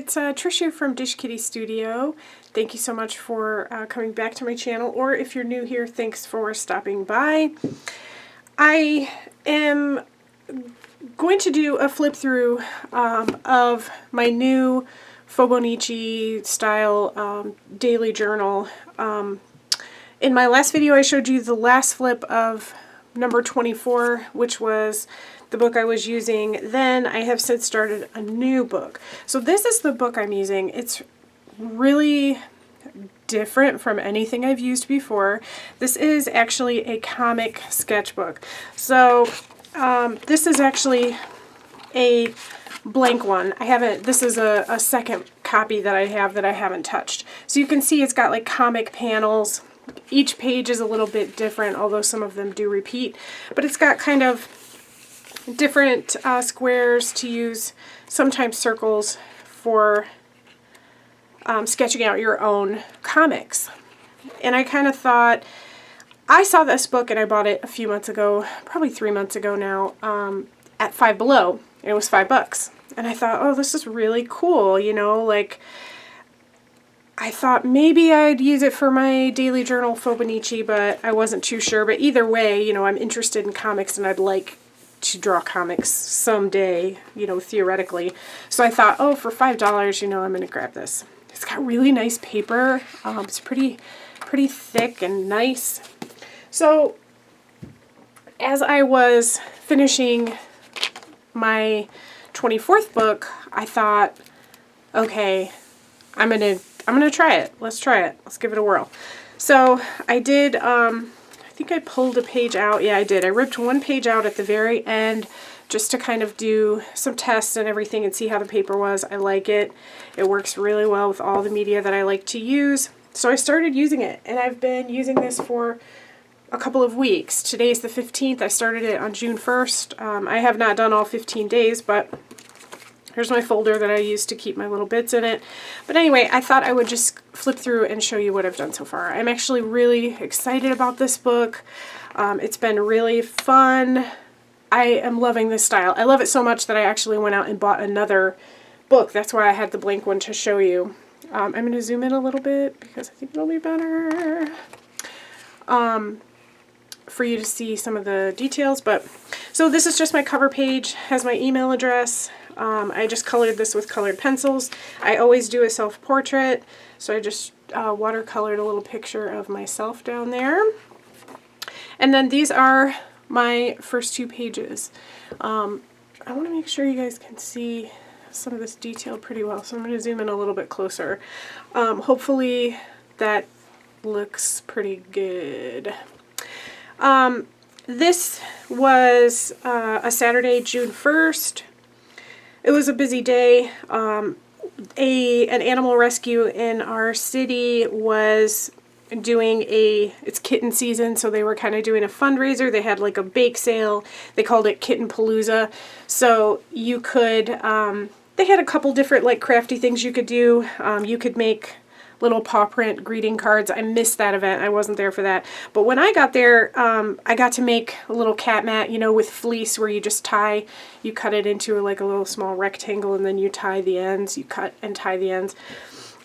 it's Trish here from Dish Kitty Studio. Thank you so much for coming back to my channel, or if you're new here, thanks for stopping by. I am going to do a flip through of my new Fauxbonichi style daily journal. In my last video I showed you the last flip of number 24, which was the book I was using. Then I have since started a new book. So this is the book I'm using. It's really different from anything I've used before. This is actually a comic sketchbook. So this is actually a blank one. This is a second copy that I have that I haven't touched. So you can see it's got like comic panels. Each page is a little bit different, although some of them do repeat. But it's got kind of different squares to use, sometimes circles, for sketching out your own comics. And I kind of thought, I saw this book and I bought it a few months ago, probably 3 months ago now, at Five Below. It was $5. And I thought, oh, this is really cool, you know, like, I thought maybe I'd use it for my daily journal Fauxbonichi, but I wasn't too sure. But either way, you know, I'm interested in comics and I'd like to draw comics someday, you know, theoretically. So I thought, oh, for $5, you know, I'm going to grab this. It's got really nice paper. It's pretty thick and nice. So as I was finishing my 24th book, I thought, okay, I'm gonna try it. Let's try it. Let's give it a whirl. So I did, I think I pulled a page out. Yeah, I did. I ripped one page out at the very end just to kind of do some tests and everything and see how the paper was. I like it. It works really well with all the media that I like to use. So I started using it, and I've been using this for a couple of weeks. Today's the 15th. I started it on June 1st. I have not done all 15 days, but here's my folder that I use to keep my little bits in it. But anyway, I thought I would just flip through and show you what I've done so far. I'm actually really excited about this book. It's been really fun. I am loving this style. I love it so much that I actually went out and bought another book. That's why I had the blank one to show you. I'm going to zoom in a little bit because I think it'll be better for you to see some of the details. But so this is just my cover page, has my email address. I just colored this with colored pencils. I always do a self-portrait, so I just watercolored a little picture of myself down there. And then these are my first two pages. I want to make sure you guys can see some of this detail pretty well, so I'm going to zoom in a little bit closer. Hopefully that looks pretty good. This was a Saturday, June 1st. It was a busy day. An animal rescue in our city was doing it's kitten season, so they were kind of doing a fundraiser. They had like a bake sale. They called it Kitten Palooza. So you could, they had a couple different like crafty things you could do. You could make little paw print greeting cards. I missed that event. I wasn't there for that. But when I got there, I got to make a little cat mat, you know, with fleece, where you just you cut it into like a little small rectangle, and then you tie the ends. You cut and tie the ends.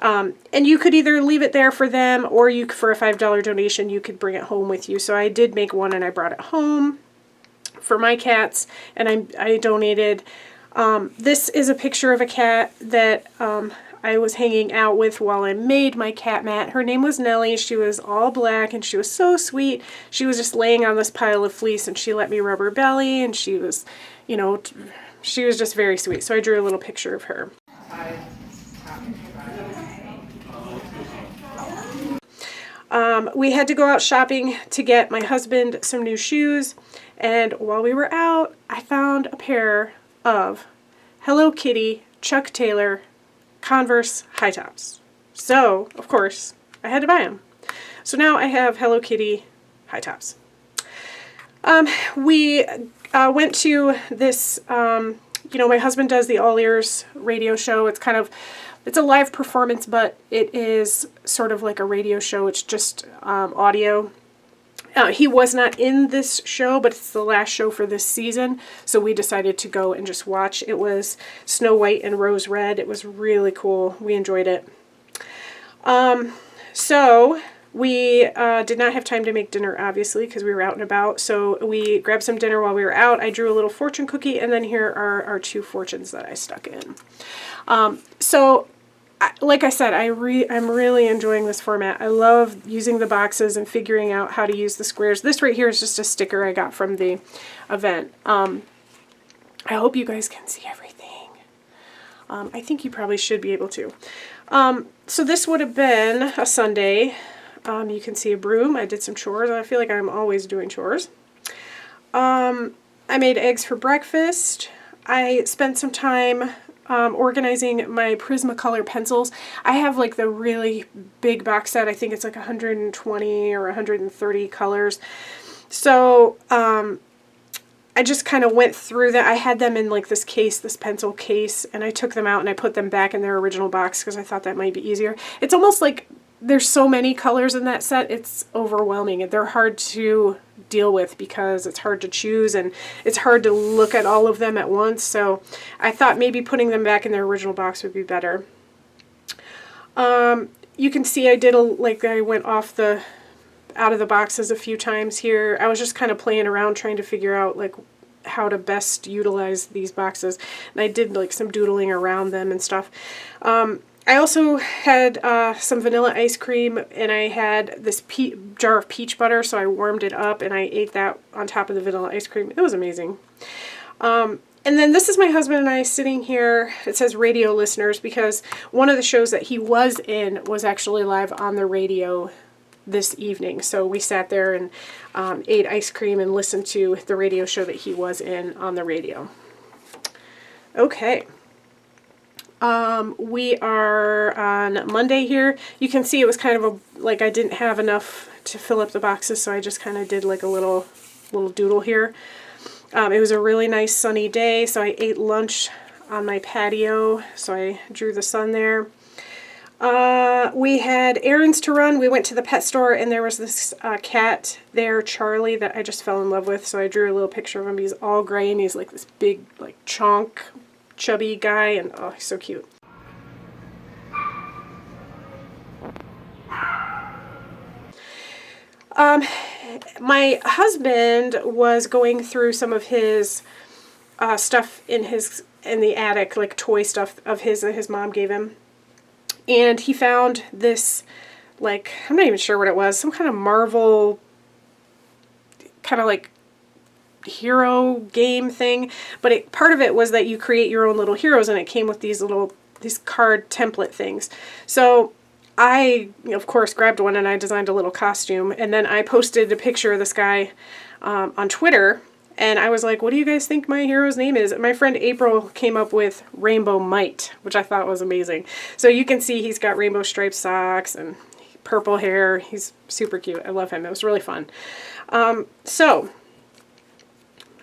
And you could either leave it there for them, or for a $5 donation, you could bring it home with you. So I did make one and I brought it home for my cats, and I donated. This is a picture of a cat that I was hanging out with while I made my cat mat. Her name was Nellie. She was all black and she was so sweet. She was just laying on this pile of fleece and she let me rub her belly, and she was, you know, she was just very sweet. So I drew a little picture of her. We had to go out shopping to get my husband some new shoes, and while we were out, I found a pair of Hello Kitty Chuck Taylor Converse high tops. So, of course, I had to buy them. So now I have Hello Kitty high tops. We went to this, you know, my husband does the All Ears radio show. It's a live performance, but it is sort of like a radio show. It's just audio. He was not in this show, but it's the last show for this season, so we decided to go and just watch. It was Snow White and Rose Red. It was really cool. We enjoyed it. So we did not have time to make dinner, obviously, because we were out and about. So we grabbed some dinner while we were out. I drew a little fortune cookie, and then here are our 2 fortunes that I stuck in. Like I said, I'm really enjoying this format. I love using the boxes and figuring out how to use the squares. This right here is just a sticker I got from the event. I hope you guys can see everything. I think you probably should be able to. So this would have been a Sunday. You can see a broom. I did some chores. I feel like I'm always doing chores. I made eggs for breakfast. I spent some time organizing my Prismacolor pencils. I have like the really big box set. I think it's like 120 or 130 colors. So I just kind of went through that. I had them in like this case, this pencil case, and I took them out and I put them back in their original box because I thought that might be easier. It's almost like there's so many colors in that set, it's overwhelming. They're hard to deal with because it's hard to choose and it's hard to look at all of them at once. So I thought maybe putting them back in their original box would be better. You can see I did I went off out of the boxes a few times here. I was just kind of playing around trying to figure out like how to best utilize these boxes. And I did like some doodling around them and stuff. I also had some vanilla ice cream, and I had this jar of peach butter, so I warmed it up and I ate that on top of the vanilla ice cream. It was amazing. And then this is my husband and I sitting here. It says radio listeners because one of the shows that he was in was actually live on the radio this evening. So we sat there and ate ice cream and listened to the radio show that he was in on the radio. Okay. We are on Monday here. You can see it was kind of like I didn't have enough to fill up the boxes, so I just kind of did like a little doodle here. It was a really nice sunny day, so I ate lunch on my patio, so I drew the sun there. We had errands to run. We went to the pet store, and there was this cat there, Charlie, that I just fell in love with, so I drew a little picture of him. He's all gray, and he's like this big, like, chubby guy, and oh, he's so cute. My husband was going through some of his stuff in the attic, like toy stuff of his that his mom gave him, and he found this, like, I'm not even sure what it was, some kind of Marvel kind of like hero game thing, but part of it was that you create your own little heroes, and it came with these card template things. So I, of course, grabbed one and I designed a little costume, and then I posted a picture of this guy on Twitter, and I was like, what do you guys think my hero's name is? And my friend April came up with Rainbow Mite, which I thought was amazing. So you can see he's got rainbow striped socks and purple hair. He's super cute. I love him. It was really fun.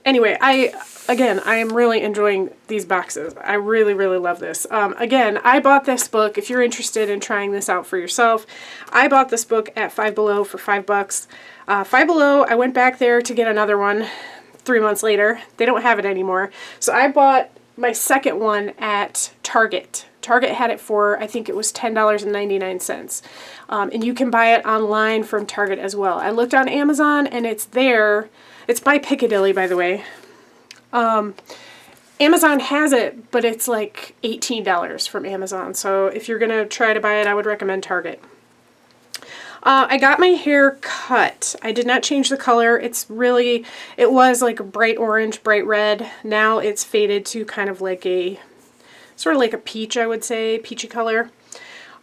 Anyway, I am really enjoying these boxes. I really, really love this. Again, I bought this book. If you're interested in trying this out for yourself, I bought this book at Five Below for $5. Five Below, I went back there to get another one 3 months later. They don't have it anymore. So I bought my second one at Target. Target had it for, I think it was $10.99. And you can buy it online from Target as well. I looked on Amazon and it's there. It's by Piccadilly, by the way. Amazon has it, but it's like $18 from Amazon. So if you're going to try to buy it, I would recommend Target. I got my hair cut. I did not change the color. It was like a bright orange, bright red. Now it's faded to kind of like sort of like a peach, I would say, peachy color.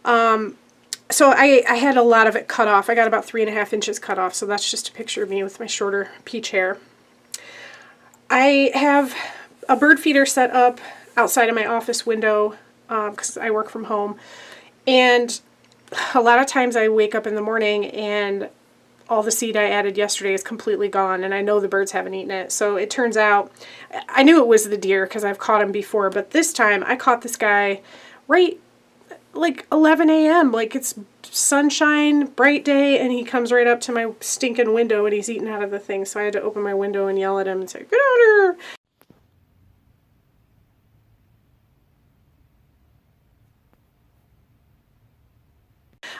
So I had a lot of it cut off. I got about 3.5 inches cut off, so that's just a picture of me with my shorter peach hair. I have a bird feeder set up outside of my office window because I work from home, and a lot of times I wake up in the morning and all the seed I added yesterday is completely gone, and I know the birds haven't eaten it. So it turns out, I knew it was the deer because I've caught him before, but this time I caught this guy right like 11 a.m. Like it's sunshine, bright day, and he comes right up to my stinking window and he's eating out of the thing. So I had to open my window and yell at him and say, "Get out here!"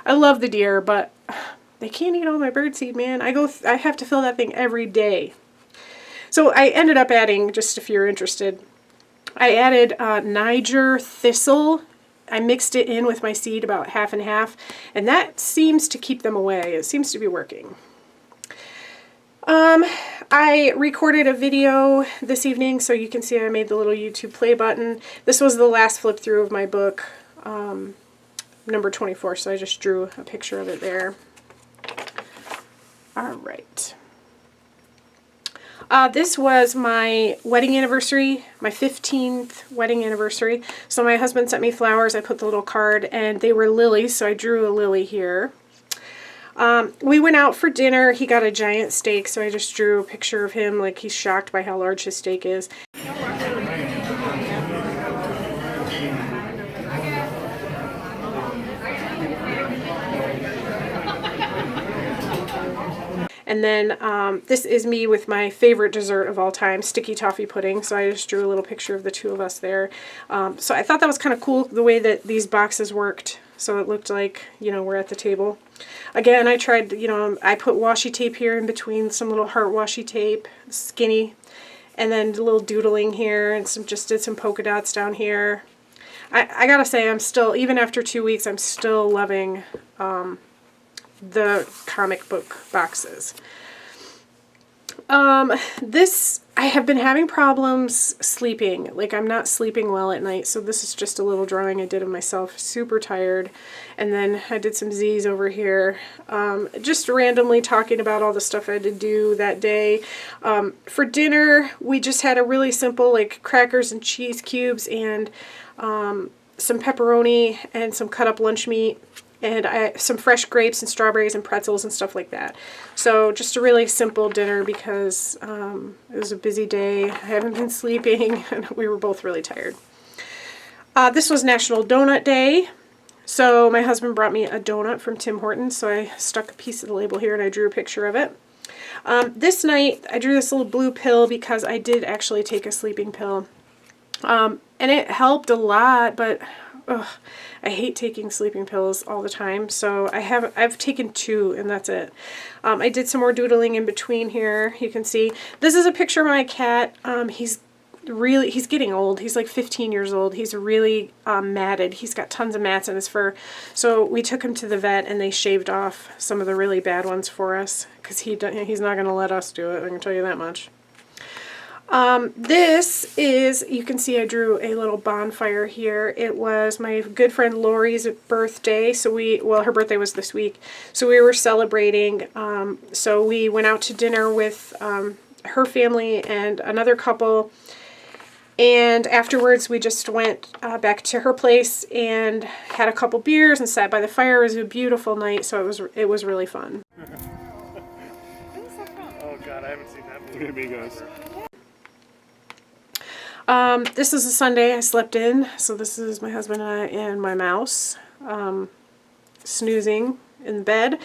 I love the deer, but they can't eat all my birdseed, man. I have to fill that thing every day. So I ended up adding, just if you're interested, I added Niger thistle. I mixed it in with my seed about half and half, and that seems to keep them away. It seems to be working. I recorded a video this evening, so you can see I made the little YouTube play button. This was the last flip through of my book, number 24, so I just drew a picture of it there. All right. This was my wedding anniversary, my 15th wedding anniversary. So my husband sent me flowers. I put the little card, and they were lilies, so I drew a lily here. We went out for dinner. He got a giant steak, so I just drew a picture of him like he's shocked by how large his steak is. And then this is me with my favorite dessert of all time, sticky toffee pudding. So I just drew a little picture of the two of us there. So I thought that was kind of cool, the way that these boxes worked. So it looked like, you know, we're at the table. Again, I tried, you know, I put washi tape here in between, some little heart washi tape, skinny. And then a little doodling here, and just did some polka dots down here. I gotta say, I'm still, even after 2 weeks, I'm still loving the comic book boxes. I have been having problems sleeping. Like, I'm not sleeping well at night, so this is just a little drawing I did of myself, super tired. And then I did some Z's over here, just randomly talking about all the stuff I had to do that day. For dinner, we just had a really simple, like, crackers and cheese cubes and some pepperoni and some cut up lunch meat. And some fresh grapes and strawberries and pretzels and stuff like that. So just a really simple dinner because it was a busy day. I haven't been sleeping and we were both really tired. This was National Donut Day. So my husband brought me a donut from Tim Hortons. So I stuck a piece of the label here and I drew a picture of it. This night I drew this little blue pill because I did actually take a sleeping pill. And it helped a lot, but ugh, I hate taking sleeping pills all the time, so I've taken 2 and that's it. I did some more doodling in between here. You can see this is a picture of my cat. He's getting old. He's like 15 years old. He's really matted. He's got tons of mats in his fur. So we took him to the vet and they shaved off some of the really bad ones for us because he's not going to let us do it. I can tell you that much. This is, you can see I drew a little bonfire here. It was my good friend Lori's birthday. So her birthday was this week. So we were celebrating. So we went out to dinner with her family and another couple. And afterwards we just went back to her place and had a couple beers and sat by the fire. It was a beautiful night. So it was really fun. Oh God, I haven't seen that movie. Amigos. This is a Sunday I slept in, so this is my husband and I and my mouse snoozing in bed.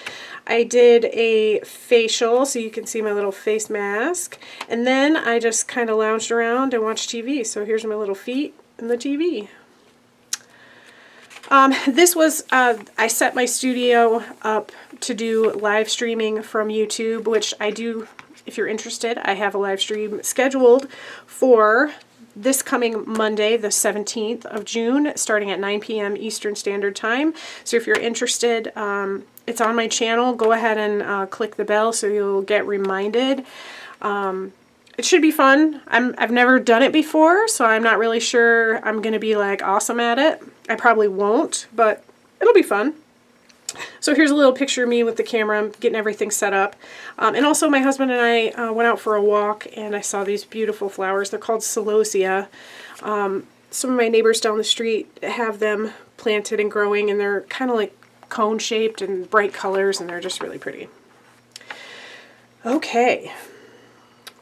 I did a facial, so you can see my little face mask, and then I just kind of lounged around and watched TV. So here's my little feet and the TV. This was, I set my studio up to do live streaming from YouTube, which I do, if you're interested. I have a live stream scheduled for this coming Monday, the 17th of June, starting at 9 p.m. Eastern Standard Time. So if you're interested, it's on my channel. Go ahead and click the bell so you'll get reminded. It should be fun. I've never done it before, so I'm not really sure I'm going to be like awesome at it. I probably won't, but it'll be fun. So here's a little picture of me with the camera. I'm getting everything set up. And also my husband and I went out for a walk and I saw these beautiful flowers. They're called celosia. Some of my neighbors down the street have them planted and growing, and they're kind of like cone shaped and bright colors, and they're just really pretty. Okay.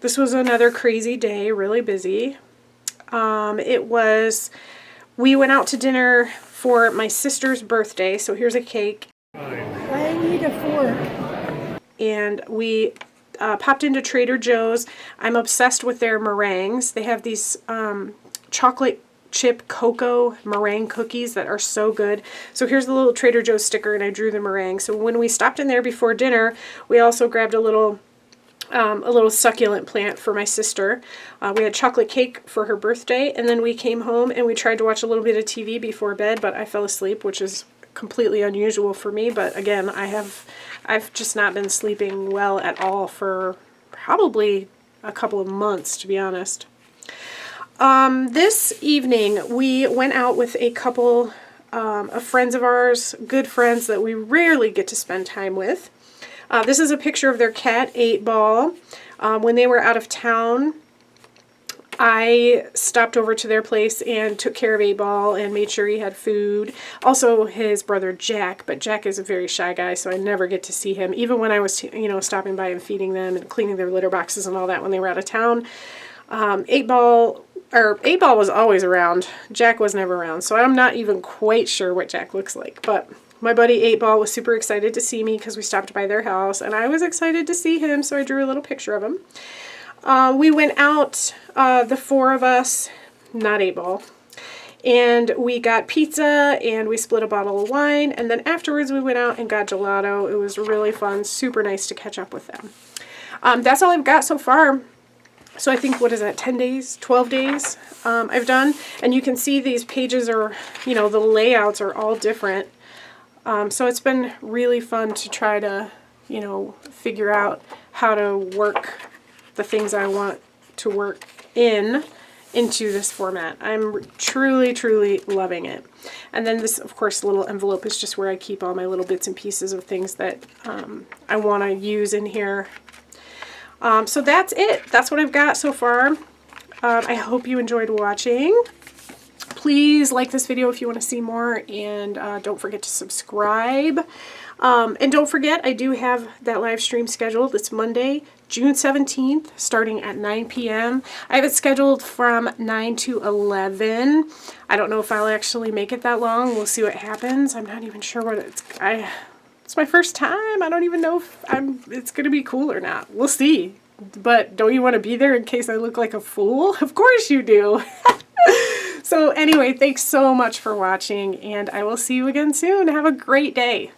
This was another crazy day, really busy. We went out to dinner for my sister's birthday, so here's a cake. Fine. at 4. And we popped into Trader Joe's. I'm obsessed with their meringues. They have these chocolate chip cocoa meringue cookies that are so good. So here's the little Trader Joe's sticker, and I drew the meringue. So when we stopped in there before dinner, we also grabbed a little succulent plant for my sister. We had chocolate cake for her birthday, and then we came home and we tried to watch a little bit of TV before bed, but I fell asleep, which is completely unusual for me. But again, I've just not been sleeping well at all for probably a couple of months, to be honest. This evening we went out with a couple of friends of ours, good friends that we rarely get to spend time with. This is a picture of their cat, 8-Ball. When they were out of town, I stopped over to their place and took care of 8-Ball and made sure he had food. Also his brother Jack, but Jack is a very shy guy, so I never get to see him. Even when I was, stopping by and feeding them and cleaning their litter boxes and all that when they were out of town. 8-Ball was always around. Jack was never around, so I'm not even quite sure what Jack looks like, but my buddy 8-Ball was super excited to see me because we stopped by their house, and I was excited to see him, so I drew a little picture of him. We went out, the 4 of us, not 8-Ball, and we got pizza, and we split a bottle of wine, and then afterwards we went out and got gelato. It was really fun, super nice to catch up with them. That's all I've got so far. So I think, 10 days, 12 days I've done, and you can see these pages are, the layouts are all different. So it's been really fun to try to, figure out how to work the things I want to work into this format. I'm truly, truly loving it. And then this, of course, little envelope is just where I keep all my little bits and pieces of things that I want to use in here. So that's it. That's what I've got so far. I hope you enjoyed watching. Please like this video if you want to see more, and don't forget to subscribe. And don't forget, I do have that live stream scheduled. It's Monday, June 17th, starting at 9 p.m. I have it scheduled from 9 to 11. I don't know if I'll actually make it that long. We'll see what happens. I'm not even sure what it's my first time. I don't even know if it's going to be cool or not. We'll see. But don't you want to be there in case I look like a fool? Of course you do. So anyway, thanks so much for watching, and I will see you again soon. Have a great day.